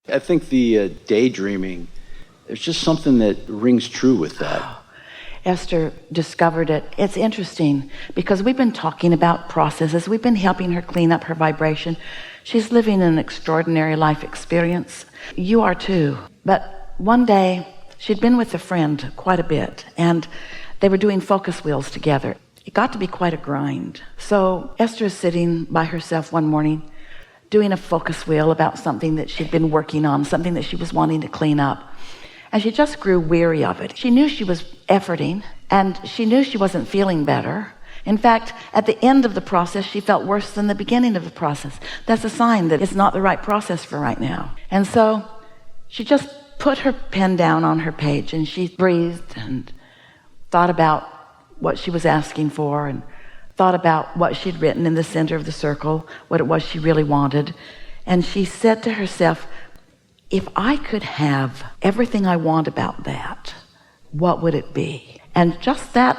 I think the daydreaming, there's just something that rings true with that. Esther discovered it. It's interesting because we've been talking about processes. We've been helping her clean up her vibration. She's living an extraordinary life experience. You are too. But one day, she'd been with a friend quite a bit, and they were doing focus wheels together. It got to be quite a grind. So Esther is sitting by herself one morning, doing a focus wheel about something that she'd been working on, something that she was wanting to clean up. And she just grew weary of it. She knew she was efforting, and she knew she wasn't feeling better. In fact, at the end of the process, she felt worse than the beginning of the process. That's a sign that it's not the right process for right now. And so she just put her pen down on her page, and she breathed and thought about what she was asking for, and thought about what she'd written in the center of the circle, what it was she really wanted. And she said to herself, if I could have everything I want about that, what would it be? And just that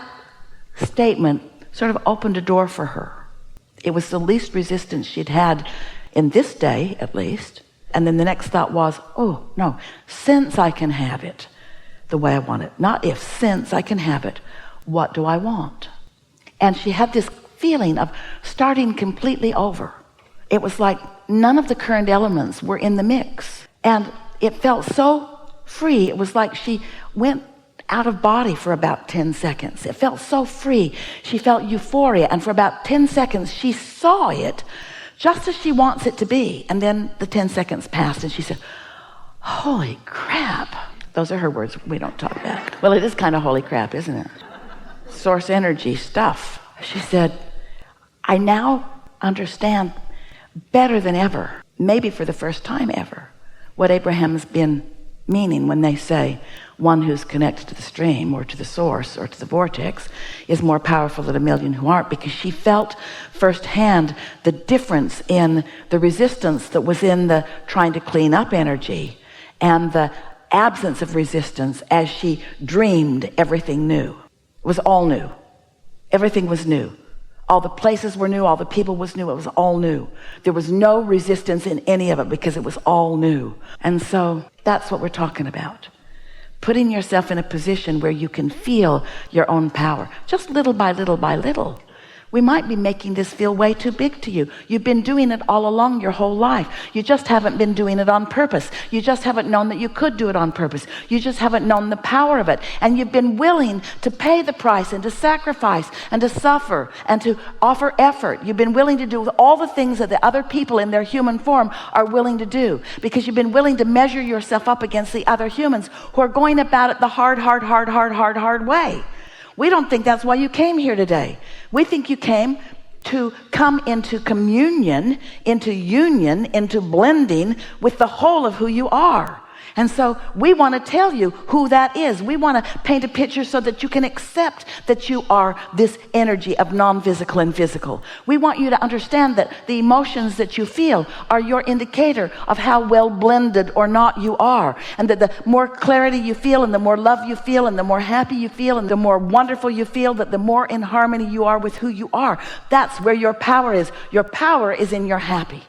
statement sort of opened a door for her. It was the least resistance she'd had in this day, at least. And then the next thought was, oh, no, since I can have it the way I want it, not if, since I can have it, what do I want? And she had this feeling of starting completely over. It was like none of the current elements were in the mix. And it felt so free. It was like she went out of body for about 10 seconds. It felt so free. She felt euphoria. And for about 10 seconds, she saw it just as she wants it to be. And then the 10 seconds passed and she said, holy crap. Those are her words. We don't talk back. Well, it is kind of holy crap, isn't it? Source energy stuff. She said, I now understand better than ever, maybe for the first time ever, what Abraham's been meaning when they say one who's connected to the stream or to the source or to the vortex is more powerful than a million who aren't, because she felt firsthand the difference in the resistance that was in the trying to clean up energy and the absence of resistance as she dreamed everything new. It was all new. Everything was new. All the places were new. All the people was new. It was all new. There was no resistance in any of it because it was all new. And so that's what we're talking about. Putting yourself in a position where you can feel your own power, just little by little by little. We might be making this feel way too big to you. You've been doing it all along your whole life. You just haven't been doing it on purpose. You just haven't known that you could do it on purpose. You just haven't known the power of it. And you've been willing to pay the price and to sacrifice and to suffer and to offer effort. You've been willing to do all the things that the other people in their human form are willing to do, because you've been willing to measure yourself up against the other humans who are going about it the hard way. We don't think that's why you came here today. We think you came to come into communion, into union, into blending with the whole of who you are. And so we want to tell you who that is. We want to paint a picture so that you can accept that you are this energy of non-physical and physical. We want you to understand that the emotions that you feel are your indicator of how well blended or not you are. And that the more clarity you feel and the more love you feel and the more happy you feel and the more wonderful you feel, that the more in harmony you are with who you are. That's where your power is. Your power is in your happy.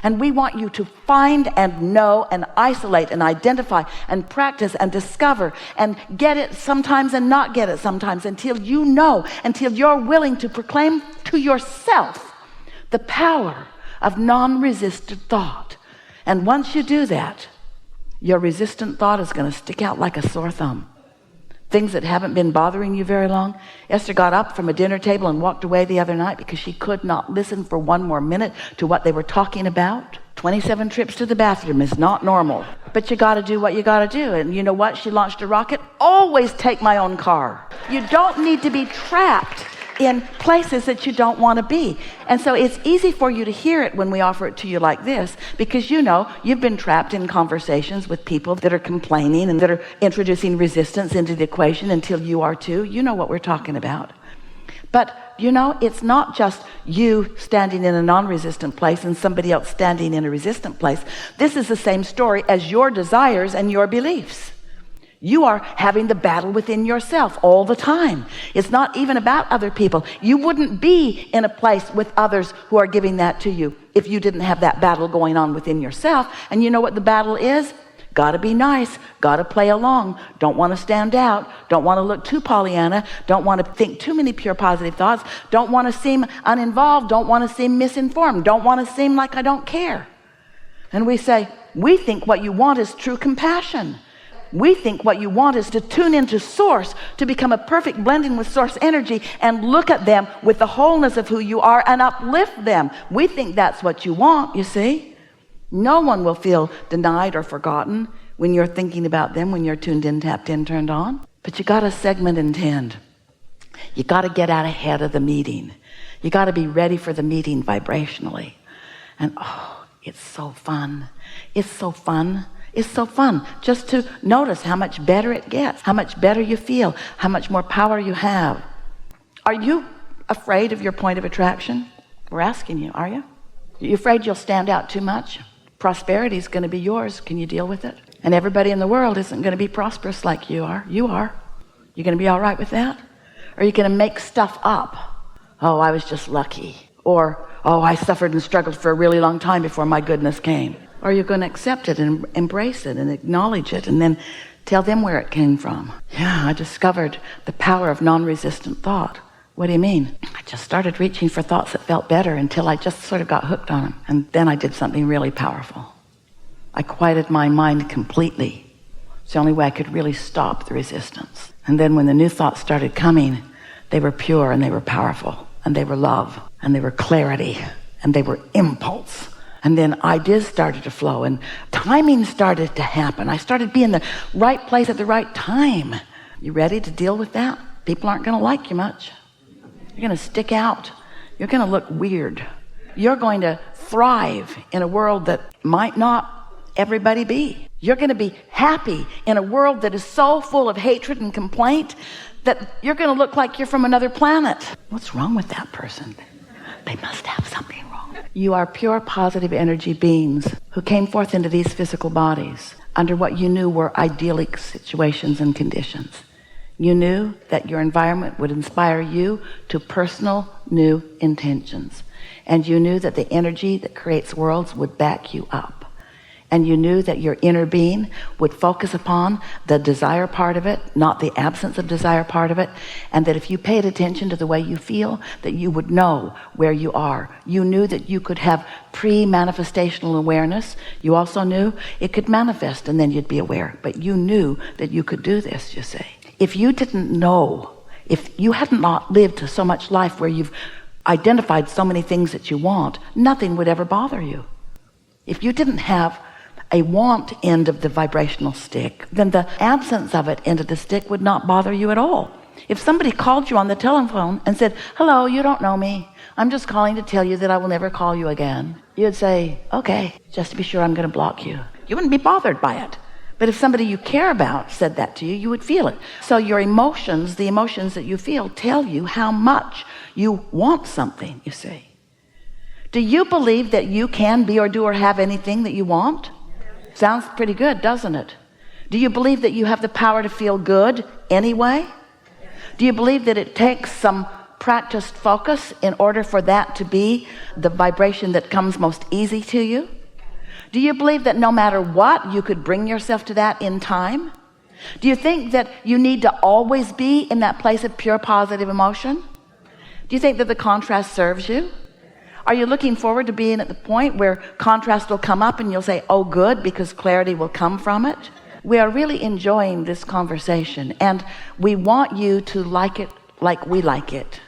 And we want you to find and know and isolate and identify and practice and discover and get it sometimes and not get it sometimes, until you know, until you're willing to proclaim to yourself the power of non-resistant thought. And once you do that, your resistant thought is going to stick out like a sore thumb. Things that haven't been bothering you very long. Esther got up from a dinner table and walked away the other night because she could not listen for one more minute to what they were talking about. 27 trips to the bathroom is not normal. But you got to do what you got to do. And you know what? She launched a rocket. Always take my own car. You don't need to be trapped in places that you don't want to be. And so it's easy for you to hear it when we offer it to you like this, because you know you've been trapped in conversations with people that are complaining and that are introducing resistance into the equation until you are too. You know what we're talking about. But you know, it's not just you standing in a non-resistant place and somebody else standing in a resistant place. This is the same story as your desires and your beliefs. You are having the battle within yourself all the time. It's not even about other people. You wouldn't be in a place with others who are giving that to you if you didn't have that battle going on within yourself. And you know what the battle is? Got to be nice, got to play along, don't want to stand out, don't want to look too Pollyanna, don't want to think too many pure positive thoughts, don't want to seem uninvolved, don't want to seem misinformed, don't want to seem like I don't care. And we say, we think what you want is true compassion. We think what you want is to tune into source, to become a perfect blending with source energy and look at them with the wholeness of who you are and uplift them. We think that's what you want, you see. No one will feel denied or forgotten when you're thinking about them, when you're tuned in, tapped in, turned on. But you got to segment and tend. You got to get out ahead of the meeting. You got to be ready for the meeting vibrationally. And oh, it's so fun. It's so fun. It's so fun just to notice how much better it gets, how much better you feel, how much more power you have. Are you afraid of your point of attraction? We're asking you, are you? Are you afraid you'll stand out too much? Prosperity is going to be yours. Can you deal with it? And everybody in the world isn't going to be prosperous like you are. You are. You going to be all right with that? Or are you going to make stuff up? Oh, I was just lucky. Or, oh, I suffered and struggled for a really long time before my goodness came. Or are you going to accept it and embrace it and acknowledge it and then tell them where it came from? Yeah, I discovered the power of non-resistant thought. What do you mean? I just started reaching for thoughts that felt better until I just sort of got hooked on them. And then I did something really powerful. I quieted my mind completely. It's the only way I could really stop the resistance. And then when the new thoughts started coming, they were pure and they were powerful. And they were love. And they were clarity. And they were impulse. And then ideas started to flow. And timing started to happen. I started being in the right place at the right time. You ready to deal with that? People aren't going to like you much. You're going to stick out. You're going to look weird. You're going to thrive in a world that might not everybody be. You're going to be happy in a world that is so full of hatred and complaint that you're going to look like you're from another planet. What's wrong with that person? They must have something wrong. You are pure positive energy beings who came forth into these physical bodies under what you knew were idyllic situations and conditions. You knew that your environment would inspire you to personal new intentions. And you knew that the energy that creates worlds would back you up. And you knew that your inner being would focus upon the desire part of it, not the absence of desire part of it. And that if you paid attention to the way you feel, that you would know where you are. You knew that you could have pre-manifestational awareness. You also knew it could manifest and then you'd be aware. But you knew that you could do this, you see. If you didn't know, if you had not lived so much life where you've identified so many things that you want, nothing would ever bother you. If you didn't have a want end of the vibrational stick, then the absence of it end of the stick would not bother you at all. If somebody called you on the telephone and said, hello, you don't know me. I'm just calling to tell you that I will never call you again. You'd say, okay, just to be sure I'm going to block you. You wouldn't be bothered by it. But if somebody you care about said that to you, you would feel it. So your emotions, the emotions that you feel, tell you how much you want something, you see. Do you believe that you can be or do or have anything that you want? Sounds pretty good, doesn't it? Do you believe that you have the power to feel good anyway? Do you believe that it takes some practiced focus in order for that to be the vibration that comes most easy to you? Do you believe that no matter what, you could bring yourself to that in time? Do you think that you need to always be in that place of pure positive emotion? Do you think that the contrast serves you? Are you looking forward to being at the point where contrast will come up and you'll say, oh good, because clarity will come from it? We are really enjoying this conversation and we want you to like it like we like it,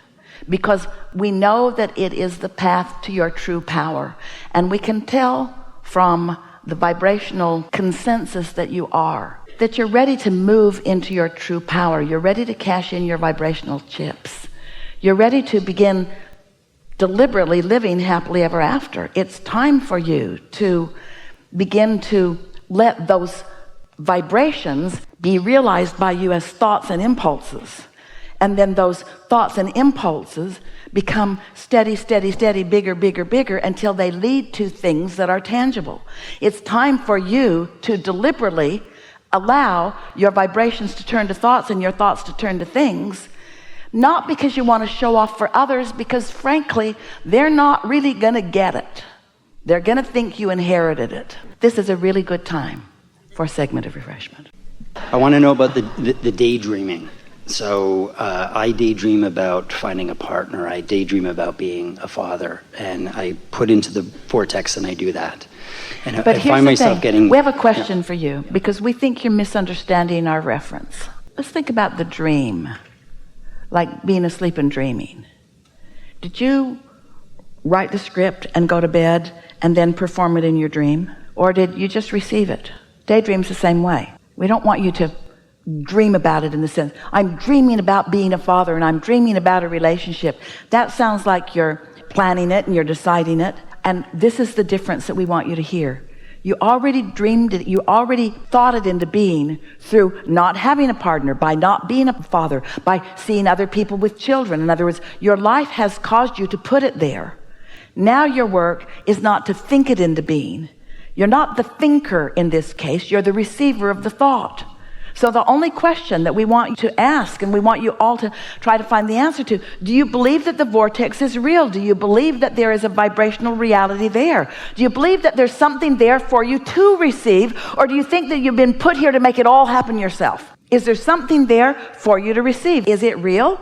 because we know that it is the path to your true power. And we can tell from the vibrational consensus that you are, that you're ready to move into your true power. You're ready to cash in your vibrational chips. You're ready to begin deliberately living happily ever after. It's time for you to begin to let those vibrations be realized by you as thoughts and impulses. And then those thoughts and impulses become steady, steady, steady, bigger, bigger, bigger, until they lead to things that are tangible. It's time for you to deliberately allow your vibrations to turn to thoughts and your thoughts to turn to things, not because you want to show off for others, because frankly, they're not really going to get it. They're going to think you inherited it. This is a really good time for a segment of refreshment. I want to know about the daydreaming. So I daydream about finding a partner. I daydream about being a father. And I put into the Vortex and I do that. And But I here's find the myself thing. getting... We have a question for you because we think you're misunderstanding our reference. Let's think about the dream, like being asleep and dreaming. Did you write the script and go to bed and then perform it in your dream? Or did you just receive it? Daydream's the same way. We don't want you to dream about it in the sense, I'm dreaming about being a father and I'm dreaming about a relationship. That sounds like you're planning it and you're deciding it. And this is the difference that we want you to hear. You already dreamed it. You already thought it into being through not having a partner, by not being a father, by seeing other people with children. In other words, your life has caused you to put it there. Now your work is not to think it into being. You're not the thinker in this case. You're the receiver of the thought. So the only question that we want you to ask, and we want you all to try to find the answer to, do you believe that the vortex is real? Do you believe that there is a vibrational reality there? Do you believe that there's something there for you to receive? Or do you think that you've been put here to make it all happen yourself? Is there something there for you to receive? Is it real?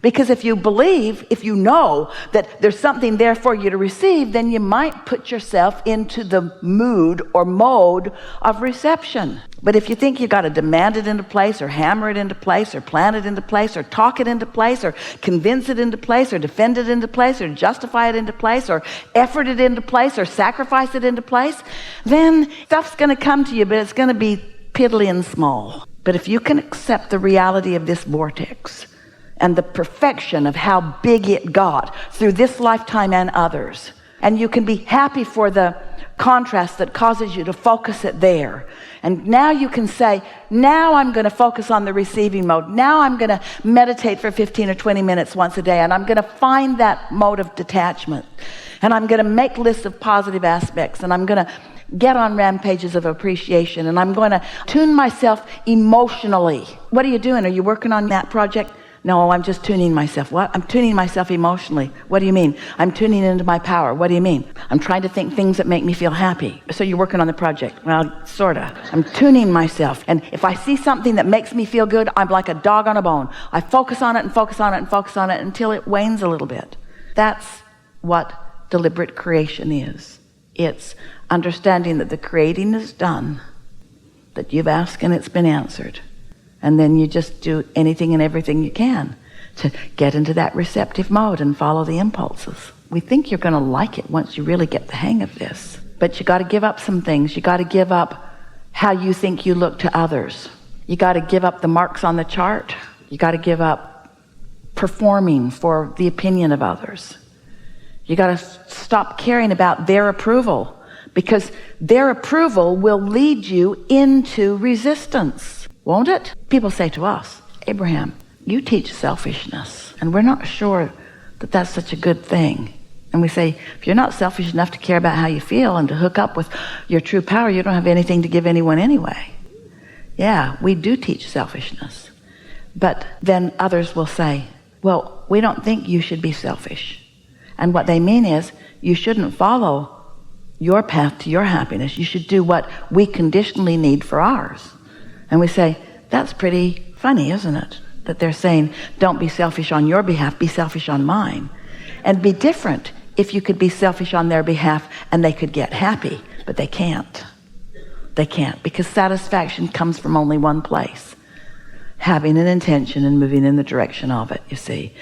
Because if you believe, if you know that there's something there for you to receive, then you might put yourself into the mood or mode of reception. But if you think you got to demand it into place or hammer it into place or plan it into place or talk it into place or convince it into place or defend it into place or justify it into place or effort it into place or sacrifice it into place, then stuff's going to come to you, but it's going to be piddly and small. But if you can accept the reality of this vortex and the perfection of how big it got through this lifetime and others, and you can be happy for the contrast that causes you to focus it there, and now you can say, now I'm going to focus on the receiving mode. Now I'm going to meditate for 15 or 20 minutes once a day, and I'm going to find that mode of detachment, and I'm going to make lists of positive aspects, and I'm going to get on rampages of appreciation, and I'm going to tune myself emotionally. What are you doing? Are you working on that project? No, I'm just tuning myself. What? I'm tuning myself emotionally. What do you mean? I'm tuning into my power. What do you mean? I'm trying to think things that make me feel happy. So you're working on the project. Well, sorta. I'm tuning myself. And if I see something that makes me feel good, I'm like a dog on a bone. I focus on it and focus on it and focus on it until it wanes a little bit. That's what deliberate creation is. It's understanding that the creating is done, that you've asked and it's been answered. And then you just do anything and everything you can to get into that receptive mode and follow the impulses. We think you're going to like it once you really get the hang of this. But you got to give up some things. You got to give up how you think you look to others. You got to give up the marks on the chart. You got to give up performing for the opinion of others. You got to stop caring about their approval, because their approval will lead you into resistance. Won't it? People say to us, Abraham, you teach selfishness, and we're not sure that that's such a good thing. And we say, if you're not selfish enough to care about how you feel and to hook up with your true power, you don't have anything to give anyone anyway. Yeah, we do teach selfishness. But then others will say, well, we don't think you should be selfish. And what they mean is, you shouldn't follow your path to your happiness. You should do what we conditionally need for ours. And we say, that's pretty funny, isn't it? That they're saying, don't be selfish on your behalf, be selfish on mine. And be different if you could be selfish on their behalf and they could get happy, but they can't. They can't, because satisfaction comes from only one place. Having an intention and moving in the direction of it, you see.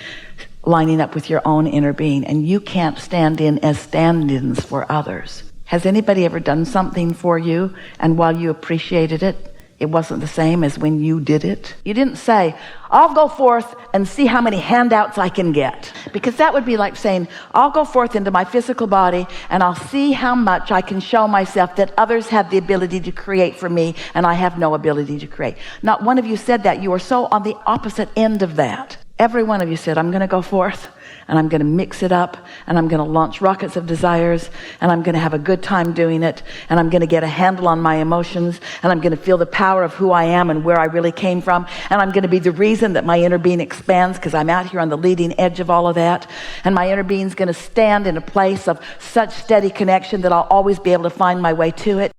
Lining up with your own inner being. And you can't stand in as stand-ins for others. Has anybody ever done something for you, and while you appreciated it, it wasn't the same as when you did it? You didn't say, I'll go forth and see how many handouts I can get. Because that would be like saying, I'll go forth into my physical body and I'll see how much I can show myself that others have the ability to create for me and I have no ability to create. Not one of you said that. You are so on the opposite end of that. Every one of you said, I'm going to go forth and I'm going to mix it up and I'm going to launch rockets of desires and I'm going to have a good time doing it and I'm going to get a handle on my emotions and I'm going to feel the power of who I am and where I really came from, and I'm going to be the reason that my inner being expands because I'm out here on the leading edge of all of that, and my inner being's going to stand in a place of such steady connection that I'll always be able to find my way to it.